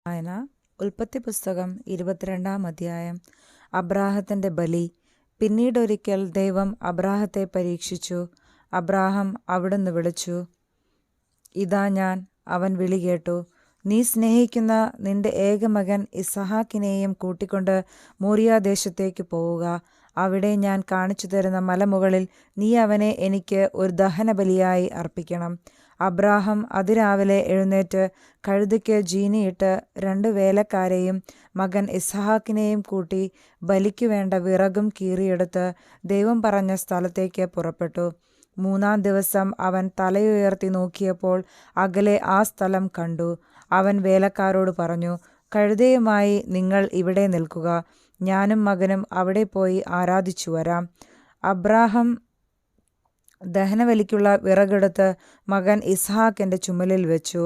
വായന ഉൽപ്പത്തി പുസ്തകം 22 അധ്യായം. അബ്രാഹത്തിന്റെ ബലി. പിന്നീടൊരിക്കൽ ദൈവം അബ്രാഹത്തെ പരീക്ഷിച്ചു. അബ്രാഹം അവിടുന്ന് വിളിച്ചു, ഇതാ ഞാൻ. അവൻ വിളി കേട്ടു. നീ സ്നേഹിക്കുന്ന നിന്റെ ഏകമകൻ ഇസഹാക്കിനെയും കൂട്ടിക്കൊണ്ട് മോറിയാദേശത്തേക്ക് പോവുക. അവിടെ ഞാൻ കാണിച്ചു തരുന്ന മലമുകളിൽ നീ അവനെ എനിക്ക് ഒരു ദഹനബലിയായി അർപ്പിക്കണം. അബ്രാഹം അതിരാവിലെ എഴുന്നേറ്റ് കഴുതയ്ക്ക് ജീനിയിട്ട് 2 വേലക്കാരെയും മകൻ ഇസഹാക്കിനെയും കൂട്ടി ബലിക്കു വേണ്ട വിറകും കീറിയെടുത്ത് ദൈവം പറഞ്ഞ സ്ഥലത്തേക്ക് പുറപ്പെട്ടു. 3-ാം ദിവസം അവൻ തലയുയർത്തി നോക്കിയപ്പോൾ അകലെ ആ സ്ഥലം കണ്ടു. അവൻ വേലക്കാരോട് പറഞ്ഞു, കഴുതയുമായി നിങ്ങൾ ഇവിടെ നിൽക്കുക, ഞാനും മകനും അവിടെ പോയി ആരാധിച്ചു വരാം. അബ്രാഹം ദഹനബലിക്കുള്ള വിറകെടുത്ത് മകൻ ഇസ്ഹാക്കിന്റെ ചുമലിൽ വെച്ചു.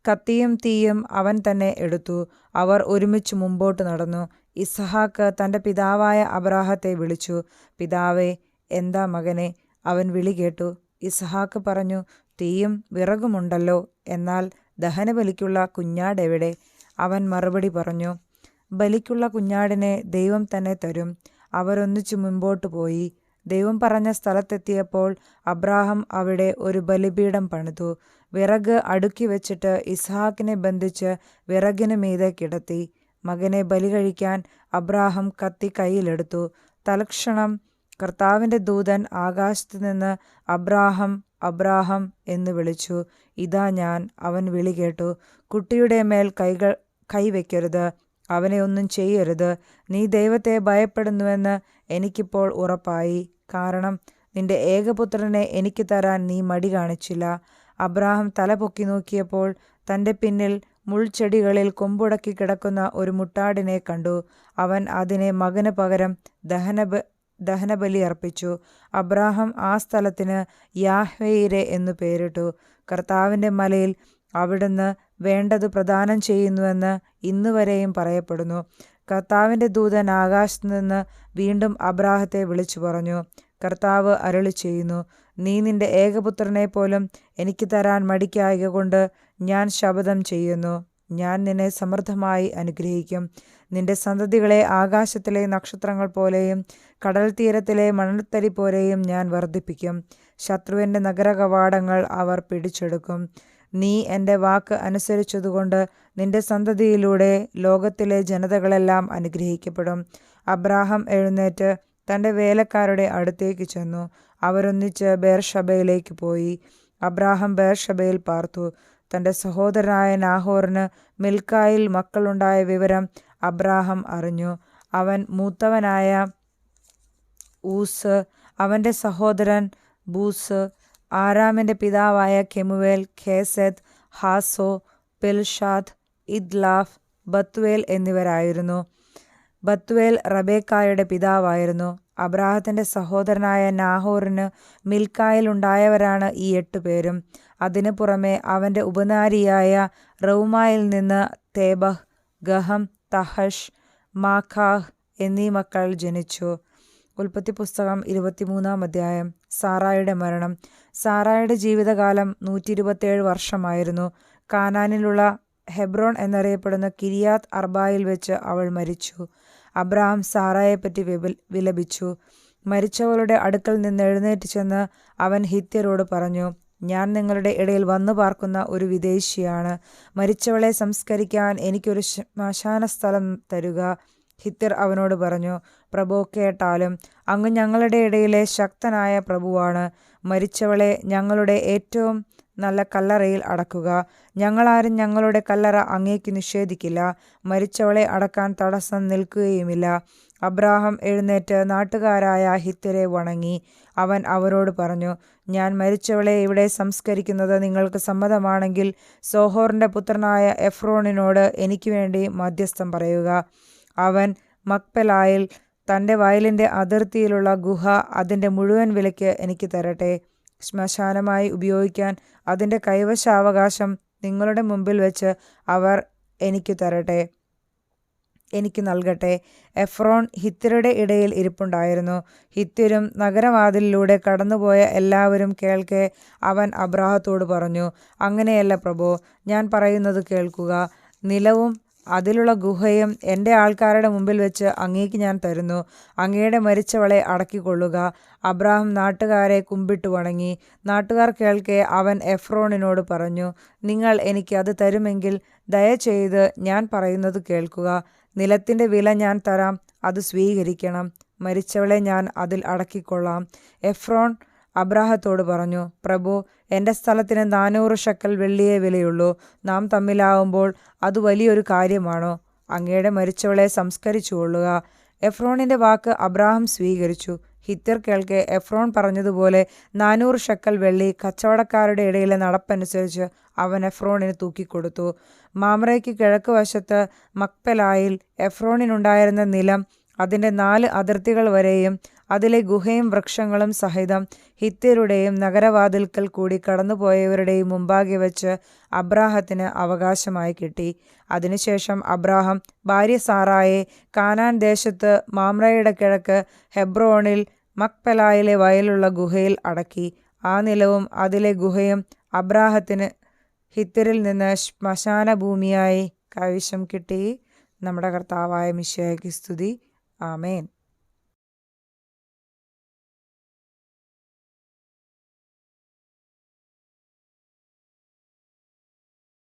കത്തിയും തീയും അവൻ തന്നെ എടുത്തു. അവർ ഒരുമിച്ച് മുമ്പോട്ട് നടന്നു. ഇസ്ഹാക്ക് തന്റെ പിതാവായ അബ്രാഹത്തെ വിളിച്ചു, പിതാവേ. എന്താ മകനെ? അവൻ വിളി കേട്ടു. ഇസ്ഹാക്ക് പറഞ്ഞു, തീയും വിറകുമുണ്ടല്ലോ, എന്നാൽ ദഹനബലിക്കുള്ള കുഞ്ഞാടെവിടെ? അവൻ മറുപടി പറഞ്ഞു, ബലിക്കുള്ള കുഞ്ഞാടിനെ ദൈവം തന്നെ തരും. അവരൊന്നിച്ചു മുമ്പോട്ട് പോയി. ദൈവം പറഞ്ഞ സ്ഥലത്തെത്തിയപ്പോൾ അബ്രാഹം അവിടെ ഒരു ബലിപീഠം പണിതു. വിറക് അടുക്കി വെച്ചിട്ട് ഇസ്ഹാക്കിനെ ബന്ധിച്ച് വിറകിന് മീതെ കിടത്തി. മകനെ ബലി കഴിക്കാൻ അബ്രാഹം കത്തി കയ്യിലെടുത്തു. തൽക്ഷണം കർത്താവിന്റെ ദൂതൻ ആകാശത്തു നിന്ന് അബ്രാഹം, അബ്രാഹം എന്ന് വിളിച്ചു. ഇതാ ഞാൻ. അവൻ വിളി കേട്ടു. കുട്ടിയുടെ മേൽ കൈവയ്ക്കരുത്, അവനെ ഒന്നും ചെയ്യരുത്. നീ ദൈവത്തെ ഭയപ്പെടുന്നുവെന്ന് എനിക്കിപ്പോൾ ഉറപ്പായി. കാരണം നിന്റെ ഏകപുത്രനെ എനിക്ക് തരാൻ നീ മടി കാണിച്ചില്ല. അബ്രാഹം തല പൊക്കി നോക്കിയപ്പോൾ തന്റെ പിന്നിൽ മുൾച്ചെടികളിൽ കൊമ്പുടക്കി കിടക്കുന്ന ഒരു മുട്ടാടിനെ കണ്ടു. അവൻ അതിനെ മകന് പകരം ദഹനബലി അർപ്പിച്ചു. അബ്രാഹം ആ സ്ഥലത്തിന് യാഹ്വേയിരെ എന്നു പേരിട്ടു. കർത്താവിന്റെ മലയിൽ അവിടുന്ന് വേണ്ടത് പ്രദാനം ചെയ്യുന്നുവെന്ന് ഇന്നുവരെയും പറയപ്പെടുന്നു. കർത്താവിന്റെ ദൂതൻ ആകാശത്തു നിന്ന് വീണ്ടും അബ്രാഹത്തെ വിളിച്ചു പറഞ്ഞു, കർത്താവ് അരുളി ചെയ്യുന്നു, നീ നിന്റെ ഏകപുത്രനെ പോലും എനിക്ക് തരാൻ മടിക്കായകൊണ്ട് ഞാൻ ശപഥം ചെയ്യുന്നു, ഞാൻ നിന്നെ സമൃദ്ധമായി അനുഗ്രഹിക്കും. നിന്റെ സന്തതികളെ ആകാശത്തിലെ നക്ഷത്രങ്ങൾ പോലെയും കടൽ തീരത്തിലെ മണൽത്തരി പോലെയും ഞാൻ വർദ്ധിപ്പിക്കും. ശത്രുവിന്റെ നഗരകവാടങ്ങൾ അവർ പിടിച്ചെടുക്കും. നീ എൻ്റെ വാക്ക് അനുസരിച്ചതുകൊണ്ട് നിന്റെ സന്തതിയിലൂടെ ലോകത്തിലെ ജനതകളെല്ലാം അനുഗ്രഹിക്കപ്പെടും. അബ്രാഹം എഴുന്നേറ്റ് തൻ്റെ വേലക്കാരുടെ അടുത്തേക്ക് ചെന്നു. അവരൊന്നിച്ച് ബേർഷബയിലേക്ക് പോയി. അബ്രാഹം ബേർഷബയിൽ പാർത്തു. തൻ്റെ സഹോദരനായ നാഹോറിന് മിൽക്കായിൽ മക്കളുണ്ടായ വിവരം അബ്രാഹം അറിഞ്ഞു. അവൻ മൂത്തവനായ ഊസ്, അവൻ്റെ സഹോദരൻ ബൂസ്, ആരാമിന്റെ പിതാവായ കെമുവേൽ, ഖേസെത്ത്, ഹാസോ, പിൽഷാദ്, ഇദ്ലാഫ്, ബത്വേൽ എന്നിവരായിരുന്നു. ബത്വേൽ റബേക്കായുടെ പിതാവായിരുന്നു. അബ്രാഹത്തിന്റെ സഹോദരനായ നാഹോറിന് മിൽക്കായിൽ ഉണ്ടായവരാണ് ഈ 8 പേരും. അതിനു പുറമെ അവന്റെ ഉപനാരിയായ റൗമായിൽ നിന്ന് തേബഹ്, ഗഹം, തഹഷ്, മാഖാഹ് എന്നീ മക്കൾ ജനിച്ചു. ഉൽപ്പത്തി പുസ്തകം 23 അധ്യായം. സാറായുടെ മരണം. സാറായുടെ ജീവിതകാലം 127 വർഷമായിരുന്നു. കാനാനിലുള്ള ഹെബ്രോൺ എന്നറിയപ്പെടുന്ന കിരിയാത്ത് അർബായിൽ വെച്ച് അവൾ മരിച്ചു. അബ്രാഹാം സാറായെപ്പറ്റി വിലപിച്ചു. മരിച്ചവളുടെ അടുക്കൽ നിന്ന് എഴുന്നേറ്റ് ചെന്ന് അവൻ ഹിത്യരോട് പറഞ്ഞു, ഞാൻ നിങ്ങളുടെ ഇടയിൽ വന്നു പാർക്കുന്ന ഒരു വിദേശിയാണ്. മരിച്ചവളെ സംസ്കരിക്കാൻ എനിക്കൊരു ശ്മശാന സ്ഥലം തരുക. ഹിത്യർ അവനോട് പറഞ്ഞു, പ്രഭോ, കേട്ടാലും. അങ്ങ് ഞങ്ങളുടെ ഇടയിലെ ശക്തനായ പ്രഭുവാണ്. മരിച്ചവളെ ഞങ്ങളുടെ ഏറ്റവും നല്ല കല്ലറയിൽ അടക്കുക. ഞങ്ങളാരും ഞങ്ങളുടെ കല്ലറ അങ്ങേക്ക് നിഷേധിക്കില്ല. മരിച്ചവളെ അടക്കാൻ തടസ്സം നിൽക്കുകയുമില്ല. അബ്രാഹാം എഴുന്നേറ്റ് നാട്ടുകാരായ ഹിത്യരെ വണങ്ങി. അവൻ അവരോട് പറഞ്ഞു, ഞാൻ മരിച്ചവളെ ഇവിടെ സംസ്കരിക്കുന്നത് നിങ്ങൾക്ക് സമ്മതമാണെങ്കിൽ സോഹോറിന്റെ പുത്രനായ എഫ്രോണിനോട് എനിക്ക് വേണ്ടി മധ്യസ്ഥം പറയുക. അവൻ മക്പെലായിൽ തൻ്റെ വയലിൻ്റെ അതിർത്തിയിലുള്ള ഗുഹ അതിൻ്റെ മുഴുവൻ വിലയ്ക്ക് എനിക്ക് തരട്ടെ. ശ്മശാനമായി ഉപയോഗിക്കാൻ അതിൻ്റെ കൈവശാവകാശം നിങ്ങളുടെ മുമ്പിൽ വെച്ച് അവർ എനിക്ക് നൽകട്ടെ. എഫ്രോൺ ഹിത്യരുടെ ഇടയിൽ ഇരിപ്പുണ്ടായിരുന്നു. ഹിത്യരും നഗരവാതിലിലൂടെ കടന്നുപോയ എല്ലാവരും കേൾക്കെ അവൻ അബ്രാഹത്തോട് പറഞ്ഞു, അങ്ങനെയല്ല പ്രഭോ, ഞാൻ പറയുന്നത് കേൾക്കുക. നിലവും അതിലുള്ള ഗുഹയും എൻ്റെ ആൾക്കാരുടെ മുമ്പിൽ വെച്ച് അങ്ങേക്ക് ഞാൻ തരുന്നു. അങ്ങയുടെ മരിച്ചവളെ അടക്കിക്കൊള്ളുക. അബ്രാഹാം നാട്ടുകാരെ കുമ്പിട്ട് വണങ്ങി. നാട്ടുകാർ കേൾക്കെ അവൻ എഫ്രോണിനോട് പറഞ്ഞു, നിങ്ങൾ എനിക്ക് അത് തരുമെങ്കിൽ ദയചെയ്ത് ഞാൻ പറയുന്നത് കേൾക്കുക. നിലത്തിൻ്റെ വില ഞാൻ തരാം, അത് സ്വീകരിക്കണം. മരിച്ചവളെ ഞാൻ അതിൽ അടക്കിക്കൊള്ളാം. എഫ്രോൺ അബ്രാഹത്തോട് പറഞ്ഞു, പ്രഭു, എൻ്റെ സ്ഥലത്തിന് 400 ഷെക്കൽ വെള്ളിയേ വിലയുള്ളൂ. നാം തമ്മിലാവുമ്പോൾ അത് വലിയൊരു കാര്യമാണോ? അങ്ങയുടെ മരിച്ചവളെ സംസ്കരിച്ചുകൊള്ളുക. എഫ്രോണിൻ്റെ വാക്ക് അബ്രാഹാം സ്വീകരിച്ചു. ഹിത്യർ കേൾക്കെ എഫ്രോൺ പറഞ്ഞതുപോലെ 400 ഷെക്കൽ വെള്ളി കച്ചവടക്കാരുടെ ഇടയിലെ നടപ്പനുസരിച്ച് അവൻ എഫ്രോണിന് തൂക്കിക്കൊടുത്തു. മാമ്രയ്ക്ക് കിഴക്ക് വശത്ത് മക്പെലായിൽ എഫ്രോണിനുണ്ടായിരുന്ന നിലം അതിൻ്റെ 4 അതിർത്തികൾ വരെയും അതിലെ ഗുഹയും വൃക്ഷങ്ങളും സഹിതം ഹിത്യരുടെയും നഗരവാതിൽക്കൽ കൂടി കടന്നുപോയവരുടെയും മുമ്പാകെ വെച്ച് അബ്രാഹത്തിന് അവകാശമായി കിട്ടി. അതിനുശേഷം അബ്രാഹാം ഭാര്യ സാറായെ കാനാൻ ദേശത്ത് മാമ്രയുടെ കിഴക്ക് ഹെബ്രോണിൽ മക്പെലായിലെ വയലുള്ള ഗുഹയിൽ അടക്കി. ആ നിലവും അതിലെ ഗുഹയും അബ്രാഹത്തിന് ഹിത്യരിൽ നിന്ന് ശ്മശാന ഭൂമിയായി കൈവശം കിട്ടി. നമ്മുടെ കർത്താവായ മിശിഹായ്ക്ക് സ്തുതി. ആമേൻ.